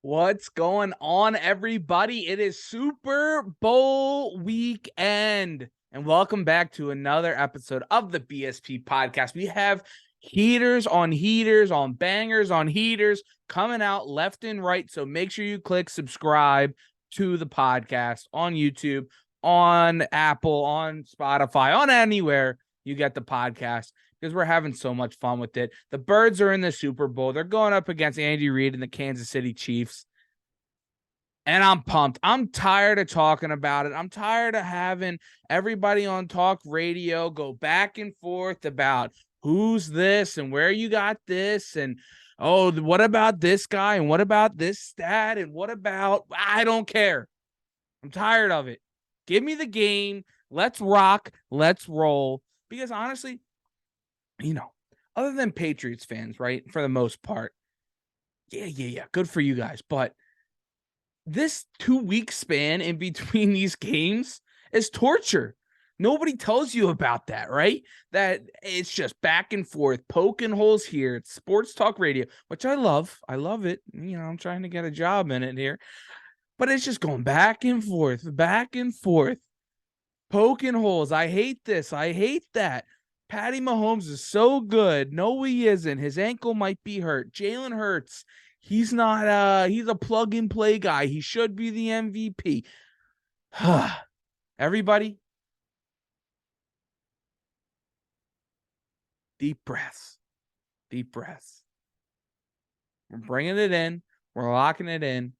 What's going on, everybody? It is Super Bowl weekend, and welcome back to another episode of the BSP podcast. We have heaters on bangers on heaters coming out left and right, so make sure you click subscribe to the podcast on YouTube, on Apple, on Spotify, on anywhere you get the podcast, because we're having so much fun with it. The Birds are in the Super Bowl. They're going up against Andy Reid and the Kansas City Chiefs. And I'm pumped. I'm tired of talking about it. I'm tired of having everybody on talk radio go back and forth about who's this and where you got this. And, oh, what about this guy? And what about this stat? And what about, I don't care. I'm tired of it. Give me the game. Let's rock. Let's roll. Because honestly, other than Patriots fans, right, for the most part, yeah, good for you guys. But this 2-week span in between these games is torture. Nobody tells you about that, right? That it's just back and forth, poking holes here. It's sports talk radio, which I love. I love it. I'm trying to get a job in it here. But it's just going back and forth, poking holes. I hate this. I hate that. Patty Mahomes is so good. No, he isn't. His ankle might be hurt. Jalen Hurts, he's not he's a plug-and-play guy. He should be the MVP. Everybody, deep breaths. Deep breaths. We're bringing it in. We're locking it in.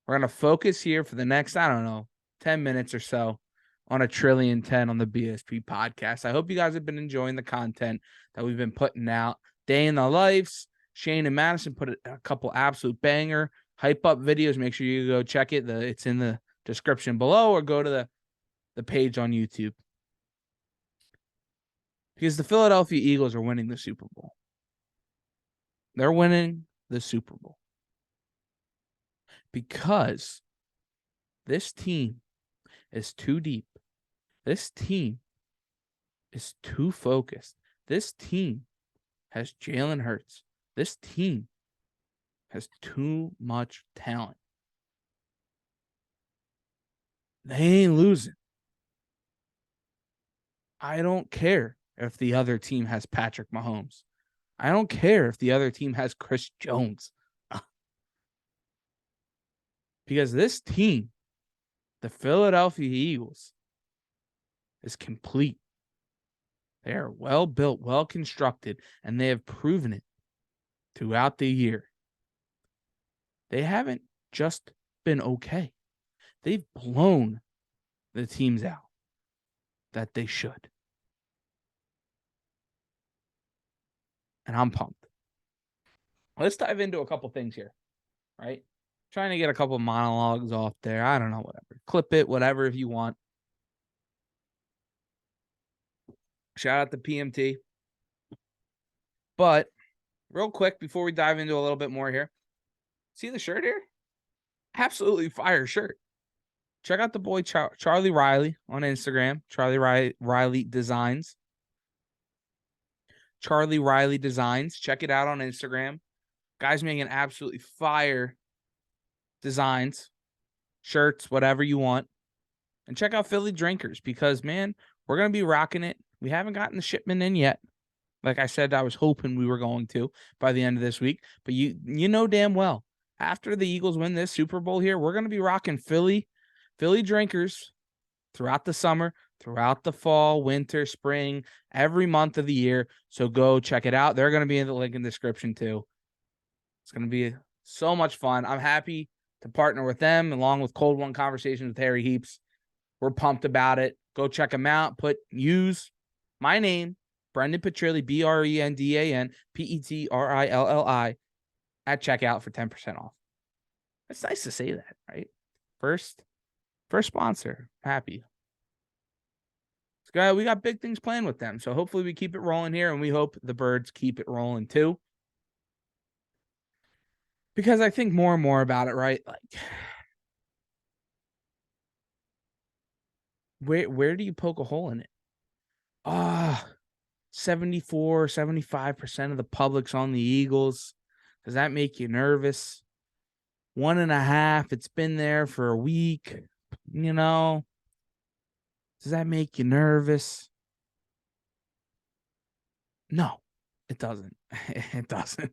We're going to focus here for the next, 10 minutes or so on a trillion 10 on the BSP podcast. I hope you guys have been enjoying the content that we've been putting out. Day in the lives. Shane and Madison put a couple absolute banger hype up videos. Make sure you go check it. It's in the description below, or go to the page on YouTube. Because the Philadelphia Eagles are winning the Super Bowl. They're winning the Super Bowl. Because this team is too deep. This team is too focused. This team has Jalen Hurts. This team has too much talent. They ain't losing. I don't care if the other team has Patrick Mahomes. I don't care if the other team has Chris Jones. Because this team, the Philadelphia Eagles, is complete. They are well built, well constructed, and they have proven it throughout the year. They haven't just been okay. They've blown the teams out that they should. And I'm pumped. Let's dive into a couple things here, right? Trying to get a couple monologues off there. I don't know, whatever. Clip it, whatever, if you want. Shout out to PMT. But real quick, before we dive into a little bit more here, see the shirt here? Absolutely fire shirt. Check out the boy Charlie Riley on Instagram. Charlie Riley Designs. Charlie Riley Designs. Check it out on Instagram. Guys making absolutely fire designs, shirts, whatever you want. And check out Philly Drinkers, because, man, we're going to be rocking it. We haven't gotten the shipment in yet. Like I said, I was hoping we were going to by the end of this week. But you know damn well, after the Eagles win this Super Bowl here, we're going to be rocking Philly Drinkers throughout the summer, throughout the fall, winter, spring, every month of the year. So go check it out. They're going to be in the link in the description too. It's going to be so much fun. I'm happy to partner with them, along with Cold One Conversations with Harry Heaps. We're pumped about it. Go check them out. Use my name, Brendan Petrilli, BRENDAN PETRILLI, at checkout for 10% off. It's nice to say that, right? First sponsor. Happy. We got big things planned with them. So hopefully we keep it rolling here, and we hope the Birds keep it rolling too. Because I think more and more about it, right? Like, where do you poke a hole in it? 74, 75% of the public's on the Eagles. Does that make you nervous? 1.5. It's been there for a week. Does that make you nervous? No, it doesn't. It doesn't.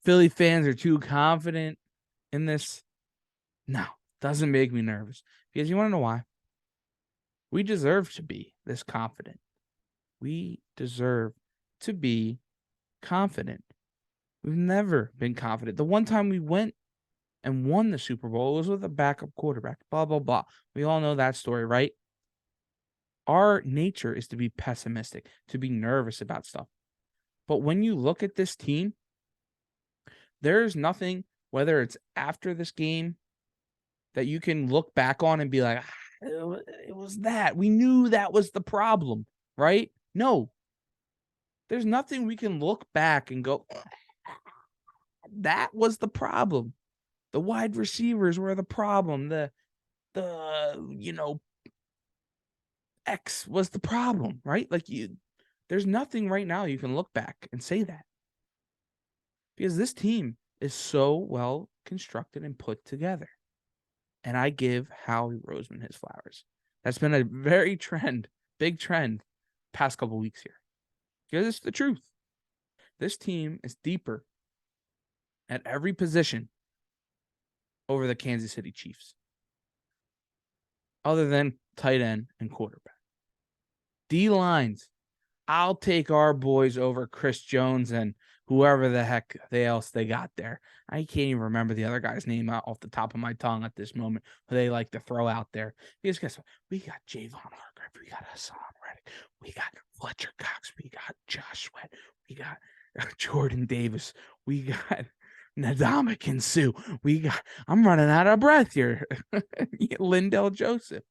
Philly fans are too confident in this. No, doesn't make me nervous. Because you want to know why? We deserve to be this confident. We deserve to be confident. We've never been confident. The one time we went and won the Super Bowl was with a backup quarterback, blah, blah, blah. We all know that story, right? Our nature is to be pessimistic, to be nervous about stuff. But when you look at this team, there's nothing, whether it's after this game, that you can look back on and be like, it was that. We knew that was the problem, right? No. There's nothing we can look back and go, that was the problem. The wide receivers were the problem. The X was the problem, right? There's nothing right now you can look back and say that. Because this team is so well constructed and put together. And I give Howie Roseman his flowers. That's been a big trend, past couple weeks here. Because it's the truth. This team is deeper at every position over the Kansas City Chiefs, other than tight end and quarterback. D-lines, I'll take our boys over Chris Jones and whoever the heck else they got there. I can't even remember the other guy's name off the top of my tongue at this moment, who they like to throw out there. Because guess what? We got Javon Hargrave. We got Hassan Reddick. We got Fletcher Cox. We got Josh Sweat. We got Jordan Davis. We got Ndamukong Suh. I'm running out of breath here. Lindell Joseph.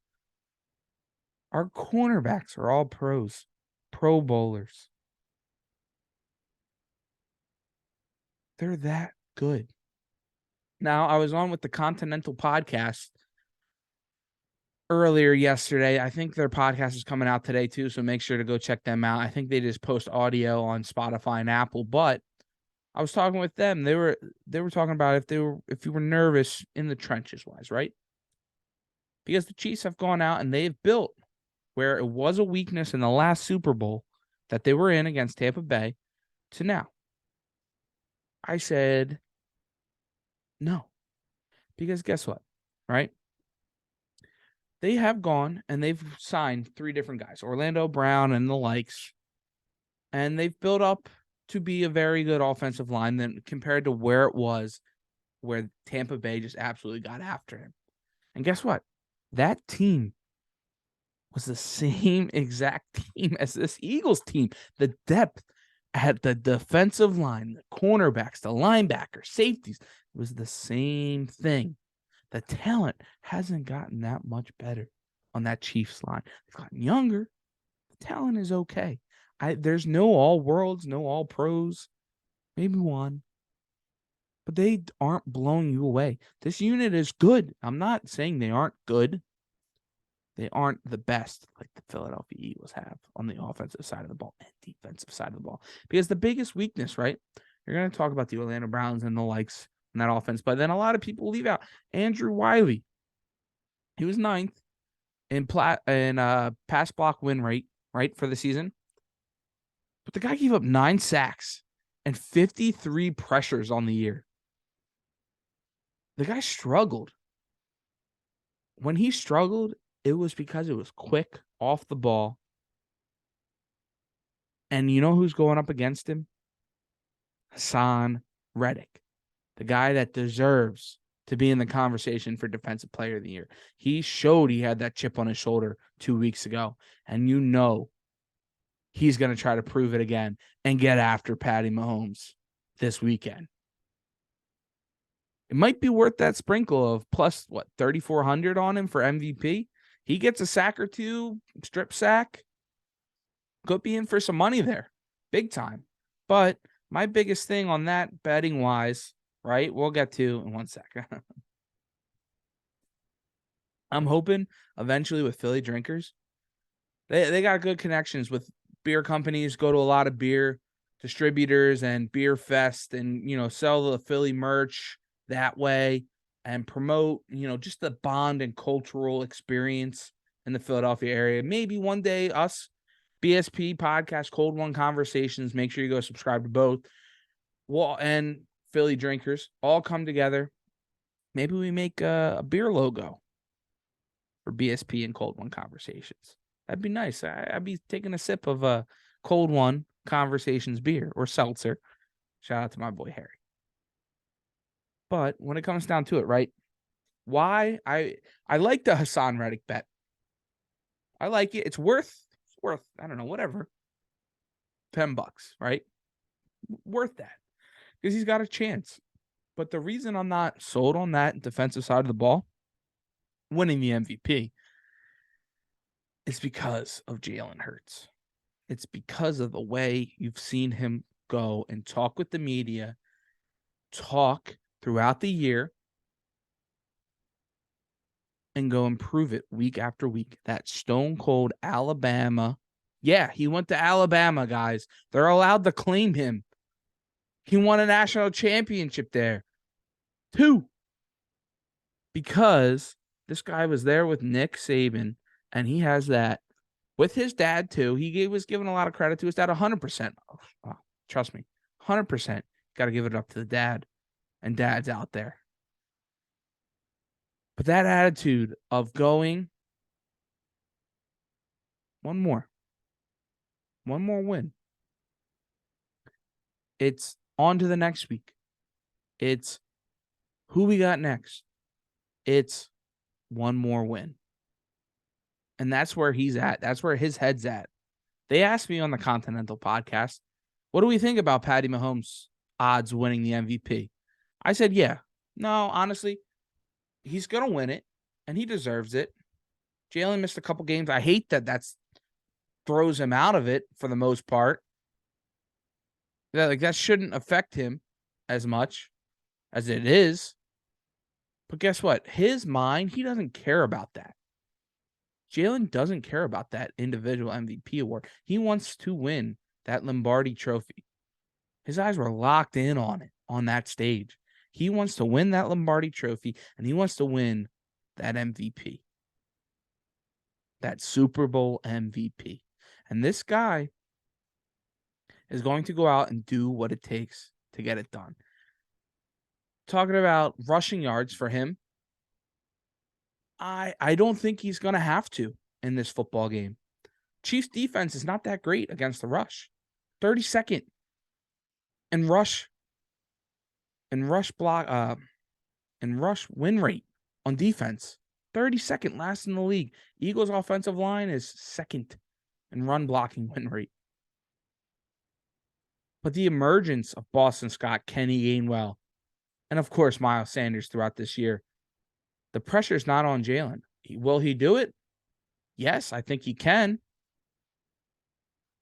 Our cornerbacks are all pros, Pro Bowlers. They're that good. Now, I was on with the Continental Podcast earlier yesterday. I think their podcast is coming out today too, so make sure to go check them out. I think they just post audio on Spotify and Apple, but I was talking with them. They were talking about if you were nervous in the trenches wise, right? Because the Chiefs have gone out and they've built where it was a weakness in the last Super Bowl that they were in against Tampa Bay to now. I said no. Because guess what? Right? They have gone and they've signed 3 different guys, Orlando Brown and the likes, and they've built up to be a very good offensive line than compared to where it was, where Tampa Bay just absolutely got after him. And guess what? That team was the same exact team as this Eagles team. The depth at the defensive line, the cornerbacks, the linebackers, safeties, it was the same thing. The talent hasn't gotten that much better on that Chiefs line. They've gotten younger. The talent is okay. There's no all worlds, no all pros, maybe one, but they aren't blowing you away. This unit is good. I'm not saying they aren't good. They aren't the best like the Philadelphia Eagles have on the offensive side of the ball and defensive side of the ball. Because the biggest weakness, right? You're going to talk about the Orlando Browns and the likes in that offense, but then a lot of people leave out Andrew Wiley. He was 9th in pass block win rate, right, for the season. But the guy gave up 9 sacks and 53 pressures on the year. The guy struggled. When he struggled, it was because it was quick off the ball. And you know who's going up against him? Hassan Reddick, the guy that deserves to be in the conversation for Defensive Player of the Year. He showed he had that chip on his shoulder 2 weeks ago. And you know he's going to try to prove it again and get after Patty Mahomes this weekend. It might be worth that sprinkle of plus, 3,400 on him for MVP. He gets a sack or 2, strip sack. Could be in for some money there. Big time. But my biggest thing on that betting-wise, right, we'll get to in 1 second. I'm hoping eventually with Philly drinkers, they got good connections with beer companies, go to a lot of beer distributors and beer fest and, sell the Philly merch that way and promote, just the bond and cultural experience in the Philadelphia area. Maybe one day us, BSP Podcast, Cold One Conversations, make sure you go subscribe to both. Well, and Philly drinkers all come together. Maybe we make a beer logo for BSP and Cold One Conversations. That'd be nice. I'd be taking a sip of a Cold One Conversations beer or seltzer. Shout out to my boy Harry. But when it comes down to it, right? Why I like the Hassan Reddick bet. I like it. It's worth, I don't know, whatever. $10, right? Worth that. Because he's got a chance. But the reason I'm not sold on that defensive side of the ball, winning the MVP, is because of Jalen Hurts. It's because of the way you've seen him go and talk with the media, talk throughout the year, and go improve it week after week. That stone cold Alabama. Yeah, he went to Alabama, guys. They're allowed to claim him. He won a national championship there. 2. Because this guy was there with Nick Saban, and he has that with his dad, too. He was giving a lot of credit to his dad, 100%. Oh, trust me, 100%. Got to give it up to the dad and dads out there. But that attitude of going one more win. It's on to the next week. It's who we got next. It's one more win. And that's where he's at. That's where his head's at. They asked me on the Continental podcast, what do we think about Patty Mahomes' odds winning the MVP? I said, yeah. No, honestly, he's going to win it, and he deserves it. Jalen missed a couple games. I hate that throws him out of it for the most part. That shouldn't affect him as much as it is. But guess what? His mind, he doesn't care about that. Jalen doesn't care about that individual MVP award. He wants to win that Lombardi trophy. His eyes were locked in on it on that stage. He wants to win that Lombardi trophy, and he wants to win that MVP. That Super Bowl MVP. And this guy is going to go out and do what it takes to get it done. Talking about rushing yards for him, I don't think he's going to have to in this football game. Chiefs defense is not that great against the rush. 32nd in rush block and rush win rate on defense. 32nd last in the league. Eagles offensive line is second in run blocking win rate. But the emergence of Boston Scott, Kenny Gainwell, and of course Miles Sanders throughout this year, the pressure's not on Jalen. Will he do it? Yes, I think he can.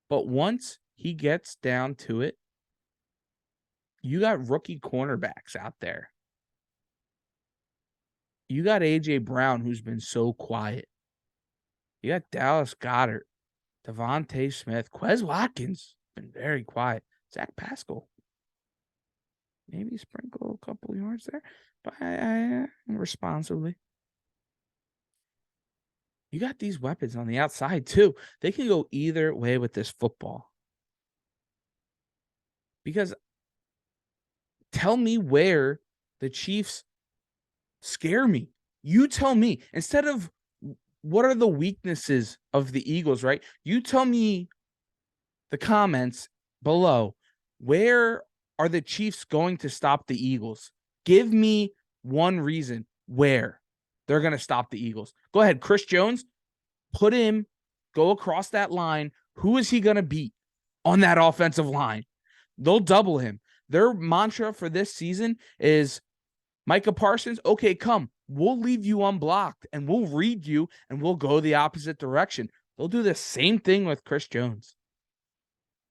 But once he gets down to it, you got rookie cornerbacks out there. You got A.J. Brown, who's been so quiet. You got Dallas Goedert, Devontae Smith, Quez Watkins, been very quiet. Zach Pascal, maybe sprinkle a couple yards there, but responsibly. You got these weapons on the outside, too. They can go either way with this football. Because tell me where the Chiefs scare me. You tell me. Instead of what are the weaknesses of the Eagles, right? You tell me the comments below. Where are the Chiefs going to stop the Eagles? Give me one reason where they're going to stop the Eagles. Go ahead, Chris Jones, put him, go across that line. Who is he going to beat on that offensive line? They'll double him. Their mantra for this season is Micah Parsons, okay, come. We'll leave you unblocked, and we'll read you, and we'll go the opposite direction. They'll do the same thing with Chris Jones.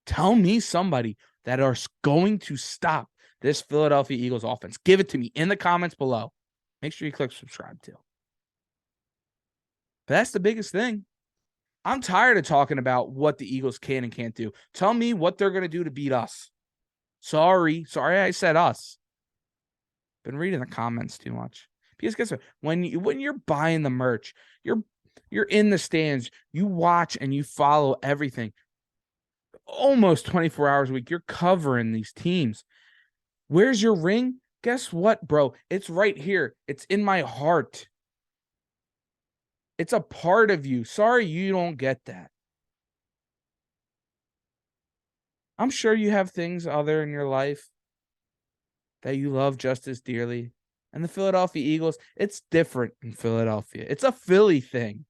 Tell me somebody that are going to stop this Philadelphia Eagles offense. Give it to me in the comments below. Make sure you click subscribe too. But that's the biggest thing. I'm tired of talking about what the Eagles can and can't do. Tell me what they're going to do to beat us. Sorry I said us. Been reading the comments too much. Because guess what? When you're buying the merch, you're in the stands, you watch and you follow everything. Almost 24 hours a week, you're covering these teams. Where's your ring? Guess what, bro? It's right here. It's in my heart. It's a part of you. Sorry you don't get that. I'm sure you have things other in your life that you love just as dearly. And the Philadelphia Eagles, it's different in Philadelphia. It's a Philly thing.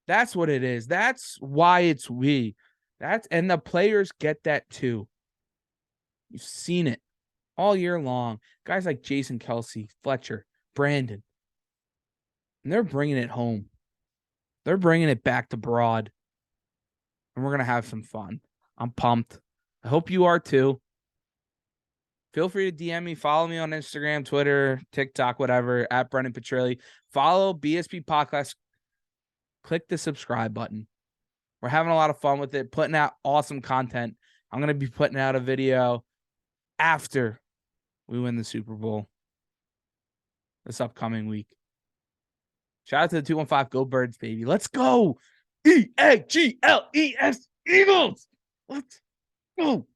That's what it is. That's why it's we. And the players get that too. You've seen it all year long. Guys like Jason Kelsey, Fletcher, Brandon, and they're bringing it home. They're bringing it back to Broad, and we're going to have some fun. I'm pumped. I hope you are too. Feel free to DM me, follow me on Instagram, Twitter, TikTok, whatever, at Brendan PETRILLI. Follow BSP Podcast. Click the subscribe button. We're having a lot of fun with it, putting out awesome content. I'm going to be putting out a video after we win the Super Bowl this upcoming week. Shout out to the 215 Go Birds, baby. Let's go. EAGLES Eagles. Let's go.